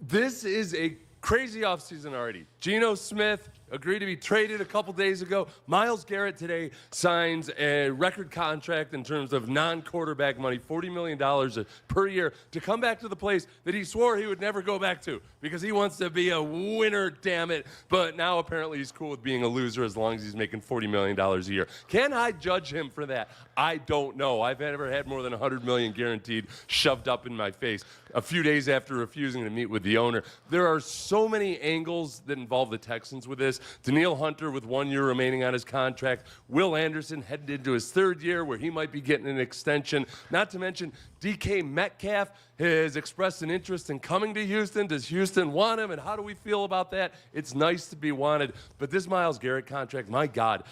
This is a crazy offseason already. Geno Smith agreed to be traded a couple days ago. Myles Garrett today signs a record contract in terms of non-quarterback money, $40 million per year, to come back to the place that he swore he would never go back to because he wants to be a winner, damn it. But now apparently he's cool with being a loser as long as he's making $40 million a year. Can I judge him for that? I don't know. I've never had more than $100 million guaranteed shoved up in my face a few days after refusing to meet with the owner. There are so many angles that involve the Texans with this. Danielle Hunter with 1 year remaining on his contract. Will Anderson headed into his third year where he might be getting an extension. Not to mention DK Metcalf has expressed an interest in coming to Houston. Does Houston want him, and how do we feel about that? It's nice to be wanted, but this Myles Garrett contract, my God.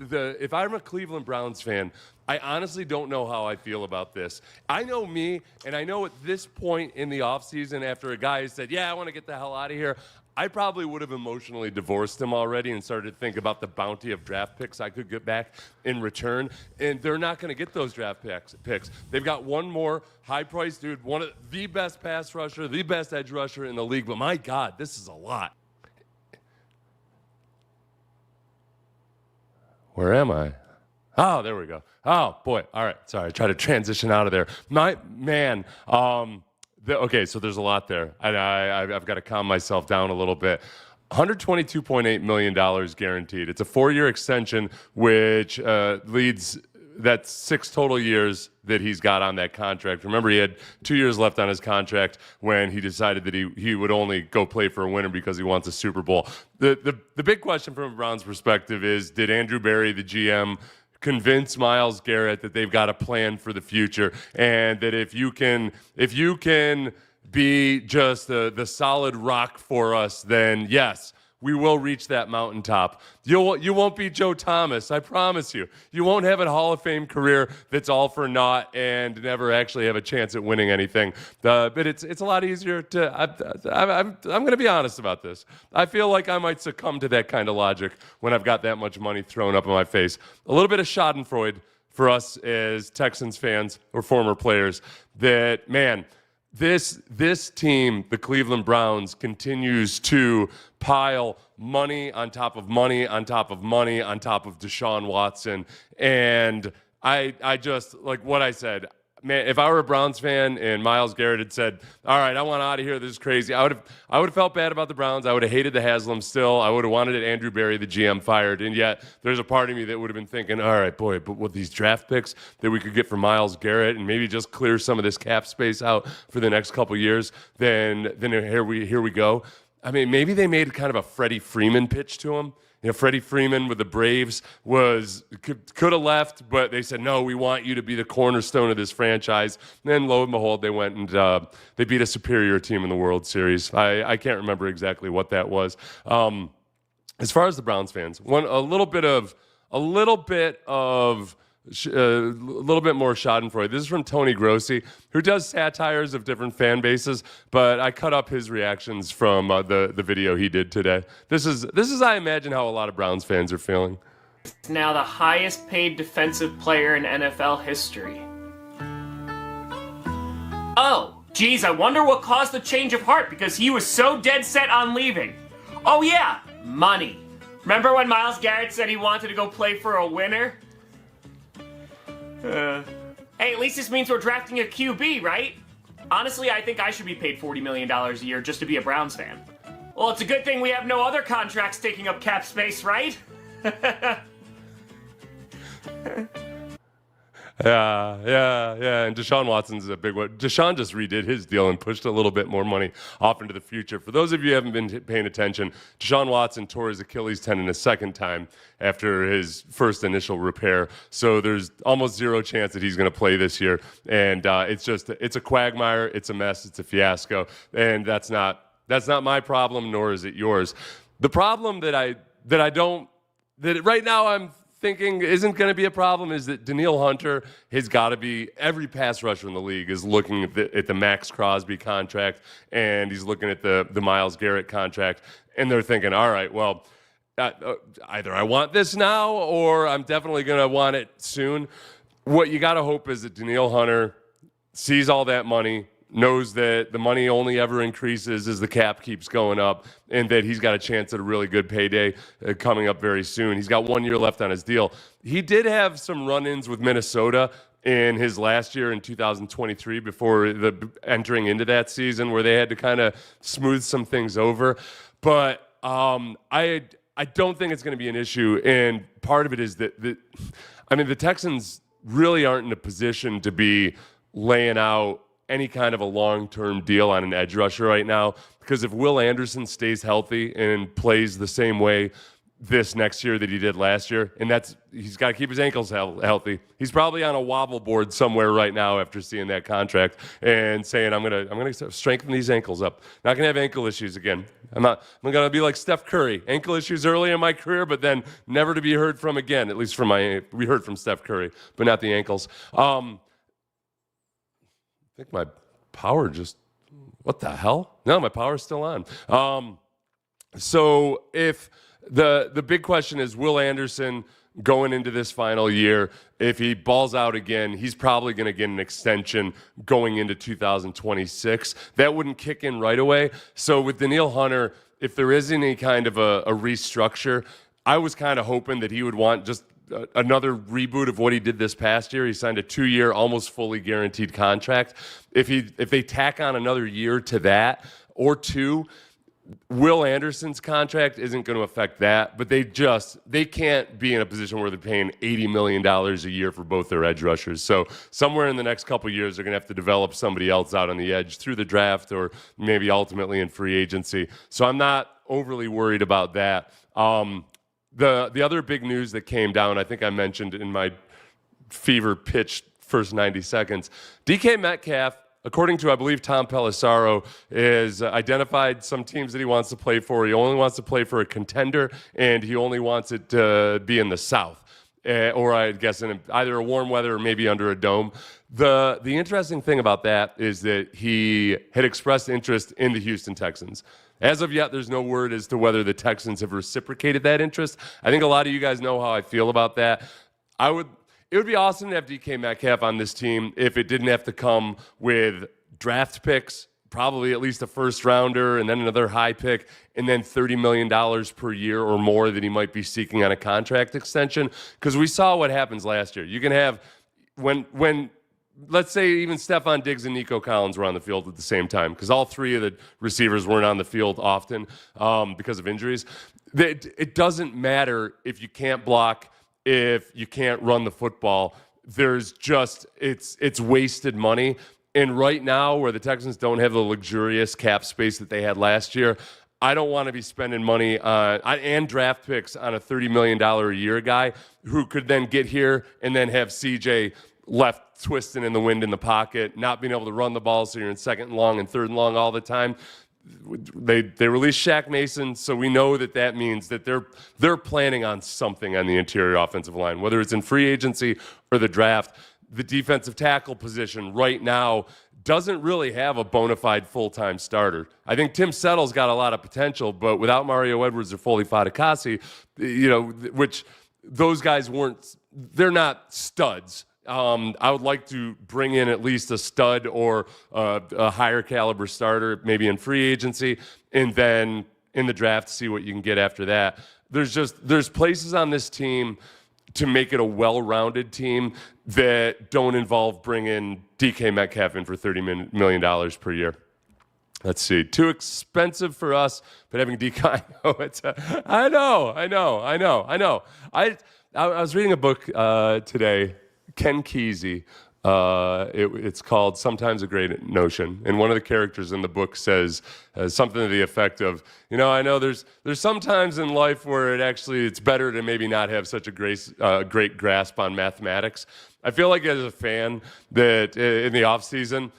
If I'm a Cleveland Browns fan, I honestly don't know how I feel about this. I know me, and I know at this point in the offseason, after a guy has said, yeah, I want to get the hell out of here, I probably would have emotionally divorced him already and started to think about the bounty of draft picks I could get back in return. And they're not going to get those draft picks. They've got one more high-priced dude, one of the best pass rusher, the best edge rusher in the league. But my God, this is a lot. Where am I? Oh, there we go. Oh, boy. All right. Sorry. Try to transition out of there. My man. Okay, so there's a lot there. I've got to calm myself down a little bit. $122.8 million guaranteed. It's a 4-year extension, which leads that's 6 total years that he's got on that contract. Remember, he had 2 years left on his contract when he decided that he would only go play for a winner because he wants a Super Bowl. The big question from a Browns perspective is, did Andrew Berry, the GM, convince Myles Garrett that they've got a plan for the future, and that if you can be just the solid rock for us, then yes, we will reach that mountaintop. You won't be Joe Thomas, I promise you. You won't have a Hall of Fame career that's all for naught and never actually have a chance at winning anything. But it's a lot easier to. I'm going to be honest about this. I feel like I might succumb to that kind of logic when I've got that much money thrown up in my face. A little bit of Schadenfreude for us as Texans fans or former players. That, man, this team, the Cleveland Browns, continues to pile money on top of money on top of money on top of Deshaun Watson. And I just, like what I said, man, if I were a Browns fan and Myles Garrett had said, all right, I want out of here, this is crazy, I would have felt bad about the Browns. I would have hated the Haslam still. I would have wanted Andrew Berry, the GM, fired. And yet there's a part of me that would have been thinking, all right, boy, but with these draft picks that we could get for Myles Garrett and maybe just clear some of this cap space out for the next couple years, then here we go. I mean, maybe they made kind of a Freddie Freeman pitch to him. You know, Freddie Freeman with the Braves could have left, but they said, no, we want you to be the cornerstone of this franchise. And then lo and behold, they went and they beat a superior team in the World Series. I can't remember exactly what that was. As far as the Browns fans, a little bit more Schadenfreude. This is from Tony Grossi, who does satires of different fan bases, but I cut up his reactions from the video he did today. This is, I imagine, how a lot of Browns fans are feeling. Now the highest paid defensive player in NFL history. Oh, geez, I wonder what caused the change of heart, because he was so dead set on leaving. Oh yeah, money. Remember when Myles Garrett said he wanted to go play for a winner? Hey, at least this means we're drafting a QB, right? Honestly, I think I should be paid $40 million a year just to be a Browns fan. Well, it's a good thing we have no other contracts taking up cap space, right? Yeah. And Deshaun Watson's a big one. Deshaun just redid his deal and pushed a little bit more money off into the future. For those of you who haven't been paying attention, Deshaun Watson tore his Achilles tendon a second time after his first initial repair. So there's almost zero chance that he's going to play this year. And it's a quagmire. It's a mess. It's a fiasco. And that's not my problem, nor is it yours. The problem that right now I'm thinking isn't going to be a problem is that Danielle Hunter has got to be, every pass rusher in the league is looking at the Max Crosby contract, and he's looking at the Myles Garrett contract, and they're thinking, all right, well, either I want this now or I'm definitely going to want it soon. What you got to hope is that Danielle Hunter sees all that money, knows that the money only ever increases as the cap keeps going up, and that he's got a chance at a really good payday coming up very soon. He's got 1 year left on his deal. He did have some run-ins with Minnesota in his last year in 2023 before entering into that season where they had to kind of smooth some things over. But I don't think it's going to be an issue, and part of it is that the Texans really aren't in a position to be laying out any kind of a long-term deal on an edge rusher right now, because if Will Anderson stays healthy and plays the same way this next year that he did last year, and he's got to keep his ankles healthy. He's probably on a wobble board somewhere right now after seeing that contract and saying, I'm gonna strengthen these ankles up. Not gonna have ankle issues again. I'm gonna be like Steph Curry. Ankle issues early in my career, but then never to be heard from again. At least we heard from Steph Curry, but not the ankles. I think my power just, what the hell? No, my power's still on. So if the big question is, Will Anderson going into this final year, if he balls out again, he's probably going to get an extension going into 2026. That wouldn't kick in right away. So with Danielle Hunter, if there is any kind of a restructure, I was kind of hoping that he would want just another reboot of what he did this past year. He signed a 2-year, almost fully guaranteed contract. If they tack on another year to that or two, Will Anderson's contract isn't going to affect that, but they can't be in a position where they're paying $80 million a year for both their edge rushers. So somewhere in the next couple of years, they're going to have to develop somebody else out on the edge through the draft or maybe ultimately in free agency. So I'm not overly worried about that. The other big news that came down, I think I mentioned in my fever pitch first 90 seconds, DK Metcalf, according to, I believe, Tom Pelissaro, is identified some teams that he wants to play for. He only wants to play for a contender, and he only wants it to be in the South, or I guess in either a warm weather or maybe under a dome. The interesting thing about that is that he had expressed interest in the Houston Texans. As of yet, there's no word as to whether the Texans have reciprocated that interest. I think a lot of you guys know how I feel about that. It would be awesome to have DK Metcalf on this team if it didn't have to come with draft picks, probably at least a first rounder and then another high pick, and then $30 million per year or more that he might be seeking on a contract extension. Because we saw what happens last year. You can have, when let's say even Stephon Diggs and Nico Collins were on the field at the same time, because all three of the receivers weren't on the field often because of injuries. It doesn't matter if you can't block, if you can't run the football. There's just, it's wasted money. And right now, where the Texans don't have the luxurious cap space that they had last year, I don't want to be spending money on and draft picks on a $30 million a year guy who could then get here and then have CJ left twisting in the wind in the pocket, not being able to run the ball, so you're in second and long and third and long all the time. They released Shaq Mason, so we know that means that they're planning on something on the interior offensive line, whether it's in free agency or the draft. The defensive tackle position right now doesn't really have a bona fide full-time starter. I think Tim Settle's got a lot of potential, but without Mario Edwards or Foley Fatukasi, which those guys they're not studs. I would like to bring in at least a stud or a higher caliber starter, maybe in free agency, and then in the draft, see what you can get after that. There's places on this team to make it a well-rounded team that don't involve bringing DK Metcalf in for $30 million per year. Let's see. Too expensive for us, but having DK, I know. I was reading a book today, Ken Kesey. It's called Sometimes a Great Notion. And one of the characters in the book says something to the effect of, I know there's some times in life where it's better to maybe not have such a great grasp on mathematics. I feel like as a fan that in the off season,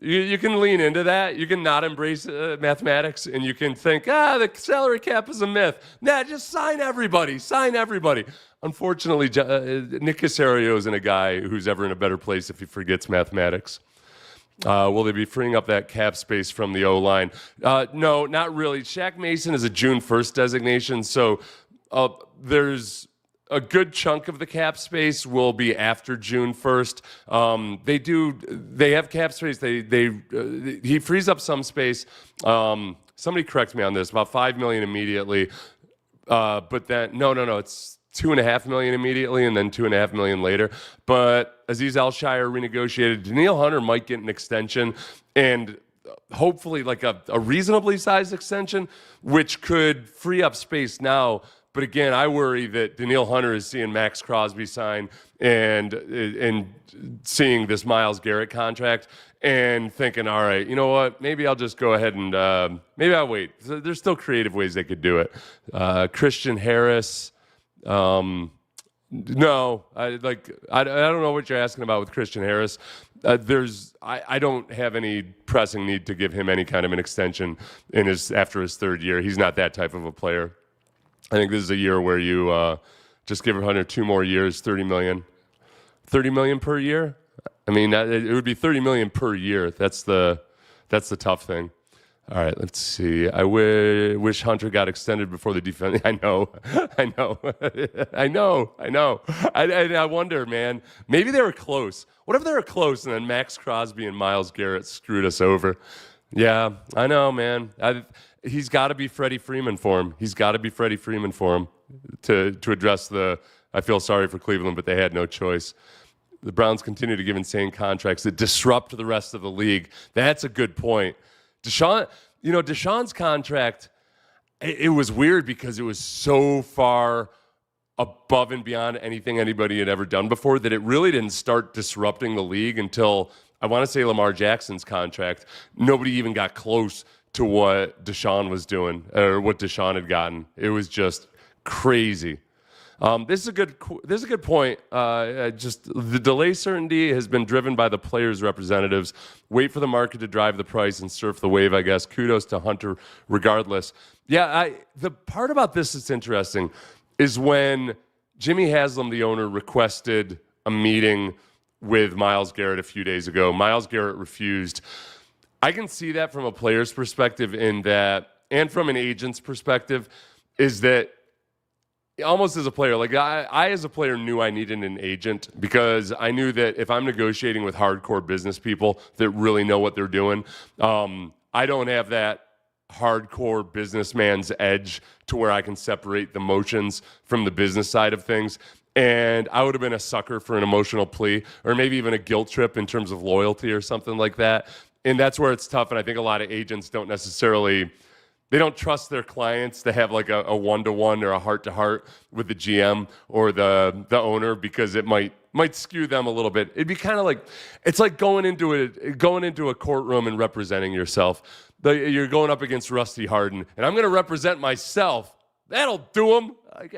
you can lean into that. You can not embrace mathematics, and you can think, the salary cap is a myth. Nah, just sign everybody. Unfortunately, Nick Caserio isn't a guy who's ever in a better place if he forgets mathematics. Will they be freeing up that cap space from the O-line? No, not really. Shaq Mason is a June 1st designation, so there's a good chunk of the cap space will be after June 1st. They have cap space. He frees up some space. Somebody correct me on this, about $5 million immediately. But then, no, it's $2.5 million immediately and then $2.5 million later. But Aziz Al-Shire renegotiated. Danielle Hunter might get an extension and hopefully like a reasonably sized extension, which could free up space now. But again, I worry that Danielle Hunter is seeing Max Crosby sign and seeing this Myles Garrett contract and thinking, all right, you know what? Maybe I'll just go ahead and maybe I'll wait. There's still creative ways they could do it. Christian Harris. No, I don't know what you're asking about with Christian Harris. I don't have any pressing need to give him any kind of an extension after his third year. He's not that type of a player. I think this is a year where you just give Hunter 2 more years, $30 million. $30 million per year? I mean, it would be $30 million per year. That's the tough thing. All right, let's see. I wish Hunter got extended before the defense. I know. I wonder, man. Maybe they were close. What if they were close and then Max Crosby and Myles Garrett screwed us over? Yeah, I know, man. He's got to be Freddie Freeman for him. To address I feel sorry for Cleveland, but they had no choice. The Browns continue to give insane contracts that disrupt the rest of the league. That's a good point. Deshaun's contract, it was weird because it was so far above and beyond anything anybody had ever done before that it really didn't start disrupting the league until, I want to say, Lamar Jackson's contract. Nobody even got close to what Deshaun was doing or what Deshaun had gotten. It was just crazy. This is a good point. Just the delay certainty has been driven by the players' representatives. Wait for the market to drive the price and surf the wave, I guess. Kudos to Hunter regardless. Yeah, the part about this that's interesting is when Jimmy Haslam, the owner, requested a meeting with Myles Garrett a few days ago. Myles Garrett refused. I can see that from a player's perspective and from an agent's perspective, is that almost as a player, like I as a player knew I needed an agent because I knew that if I'm negotiating with hardcore business people that really know what they're doing, I don't have that hardcore businessman's edge to where I can separate the emotions from the business side of things. And I would have been a sucker for an emotional plea or maybe even a guilt trip in terms of loyalty or something like that. And that's where it's tough. And I think a lot of agents don't necessarily, they don't trust their clients to have like a one-to-one or a heart-to-heart with the GM or the owner because it might skew them a little bit. It'd be kind of like, it's like going into a courtroom and representing yourself. You're going up against Rusty Harden, and I'm going to represent myself. That'll do him. Like,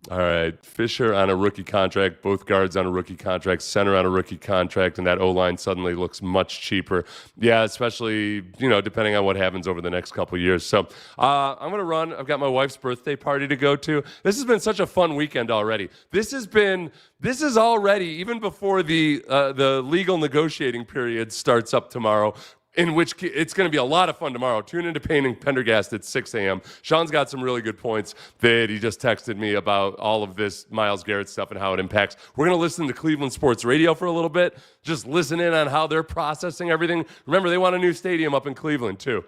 All right, Fisher on a rookie contract, both guards on a rookie contract, center on a rookie contract, and that O-line suddenly looks much cheaper. Yeah, especially, depending on what happens over the next couple of years. So I'm going to run. I've got my wife's birthday party to go to. This has been such a fun weekend already. This is already, even before the legal negotiating period starts up tomorrow, in which it's going to be a lot of fun tomorrow. Tune into Payne and Pendergast at 6 a.m. Sean's got some really good points that he just texted me about all of this Myles Garrett stuff and how it impacts. We're going to listen to Cleveland Sports Radio for a little bit, just listen in on how they're processing everything. Remember, they want a new stadium up in Cleveland, too.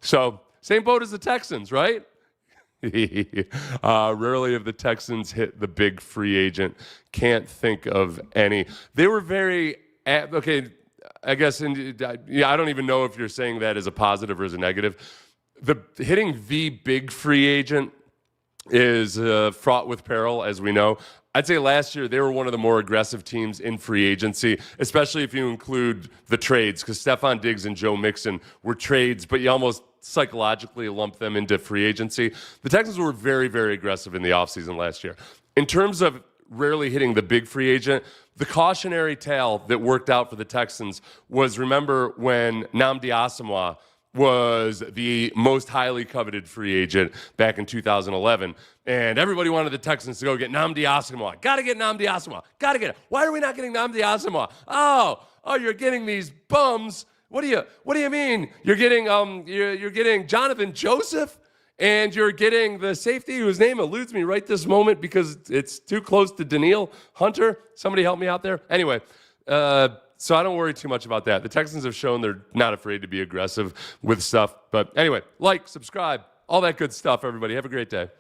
So, same boat as the Texans, right? Rarely have the Texans hit the big free agent. Can't think of any. They were very... Okay, I guess, I don't even know if you're saying that as a positive or as a negative. Hitting the big free agent is fraught with peril, as we know. I'd say last year they were one of the more aggressive teams in free agency, especially if you include the trades, because Stephon Diggs and Joe Mixon were trades, but you almost psychologically lump them into free agency. The Texans were very, very aggressive in the offseason last year. In terms of rarely hitting the big free agent, the cautionary tale that worked out for the Texans was, remember when Nnamdi Asomugha was the most highly coveted free agent back in 2011, and everybody wanted the Texans to go get Nnamdi Asomugha. Got to get Nnamdi Asomugha. Got to get it. Why are we not getting Nnamdi Asomugha? Oh, you're getting these bums. What do you mean? You're getting Jonathan Joseph? And you're getting the safety whose name eludes me right this moment because it's too close to Danielle Hunter. Somebody help me out there. Anyway, so I don't worry too much about that. The Texans have shown they're not afraid to be aggressive with stuff. But anyway, like, subscribe, all that good stuff, everybody. Have a great day.